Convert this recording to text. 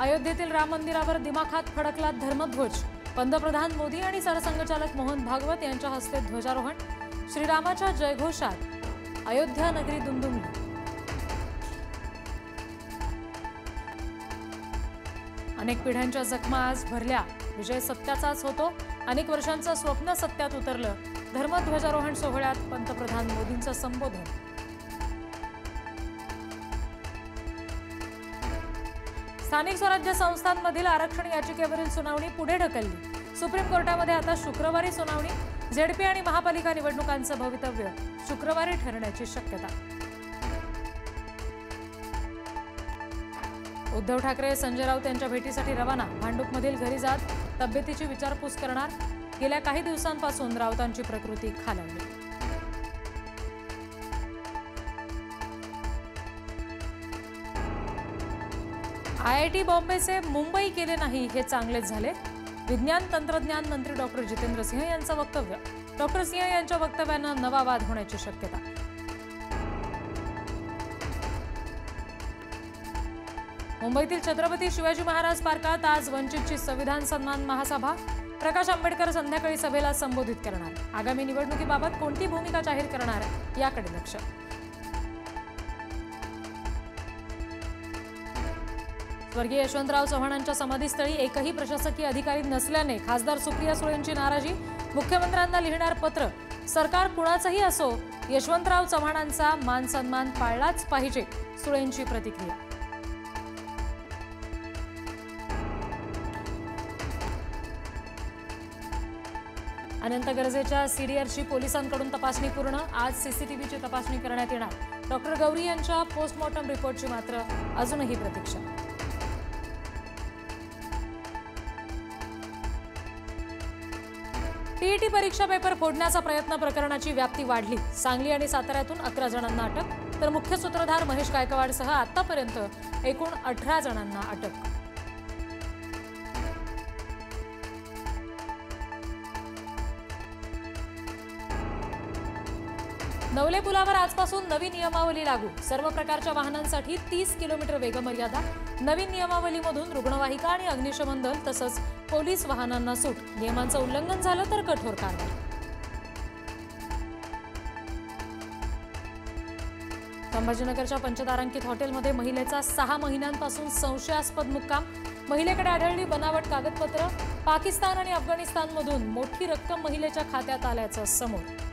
अयोध्येतील राम मंदिरावर दिमाखात फडकला धर्मध्वज। पंतप्रधान मोदी आणि सरसंघचालक मोहन भागवत यांच्या हस्ते ध्वजारोहण। श्रीरामाच्या जयघोषात अयोध्या नगरी दुमदुमली। अनेक पिढ्यांच्या जखमा आज भरल्या। विजय सत्याचाच होतो। अनेक वर्षांचं स्वप्न सत्यात उतरलं। धर्मध्वजारोहण सोहळ्यात पंतप्रधान मोदींचं संबोधन। स्थानिक स्वराज्य संस्थांमधील आरक्षण याचिकेवरील सुनावणी पुढे ढकलली। सुप्रीम कोर्टामध्ये आता शुक्रवारी सुनावणी। झेडपी आणि महापालिका निवडणुकांचं भवितव्य शुक्रवारी ठरण्याची शक्यता। उद्धव ठाकरे संजय राऊत यांच्या भेटीसाठी रवाना। भांडूपमधील घरी जात तब्येतीची विचारपूस करणार। गेल्या काही दिवसांपासून राऊतांची प्रकृती खालावली। IIT बॉम्बेचे मुंबई केले नाही हे चांगलेच झाले। विज्ञान तंत्रज्ञान मंत्री डॉक्टर जितेंद्र सिंह यांचं वक्तव्य। डॉक्टर सिंह यांच्या वक्तव्यानं नवा वाद होण्याची शक्यता। मुंबईतील छत्रपती शिवाजी महाराज पार्कात आज वंचितची संविधान सन्मान महासभा। प्रकाश आंबेडकर संध्याकाळी सभेला संबोधित करणार। आगामी निवडणुकीबाबत कोणती भूमिका जाहीर करणार याकडे लक्ष। स्वर्गीय यशवंतराव चव्हाणांच्या समाधीस्थळी एकही प्रशासकीय अधिकारी नसल्याने खासदार सुप्रिया सुळेंची नाराजी। मुख्यमंत्र्यांना लिहिणार पत्र। सरकार कुणाचंही असो, यशवंतराव चव्हाणांचा मान सन्मान पाळलाच पाहिजे, सुळेंची प्रतिक्रिया। अनंत गरजेच्या सीडीआरची पोलिसांकडून तपासणी पूर्ण। आज सीसीटीव्हीची तपासणी करण्यात येणार। डॉक्टर गौरी यांच्या पोस्टमॉर्टम रिपोर्टची मात्र अजूनही प्रतीक्षा। टीईटी परीक्षा पेपर फोडण्याचा प्रयत्न प्रकरणाची व्याप्ती वाढली। सांगली आणि साताऱ्यातून 11 जणांना अटक, तर मुख्य सूत्रधार महेश गायकवाडसह आतापर्यंत एकूण 18 जणांना अटक। नवले पुलावर आजपासून नवी नियमावली लागू। सर्व प्रकारच्या वाहनांसाठी 30 किलोमीटर वेगमर्यादा। नवीन नियमावलीमधून रुग्णवाहिका आणि अग्निशमन दल तसंच पोलीस वाहनांना सूट। नियमांचं उल्लंघन झालं तर कठोर कारवाई। संभाजीनगरच्या पंचतारांकित हॉटेलमध्ये महिलेचा 6 महिन्यांपासून संशयास्पद मुक्काम। महिलेकडे आढळली बनावट कागदपत्र। पाकिस्तान आणि अफगाणिस्तानमधून मोठी रक्कम महिलेच्या खात्यात आल्याचं समोर।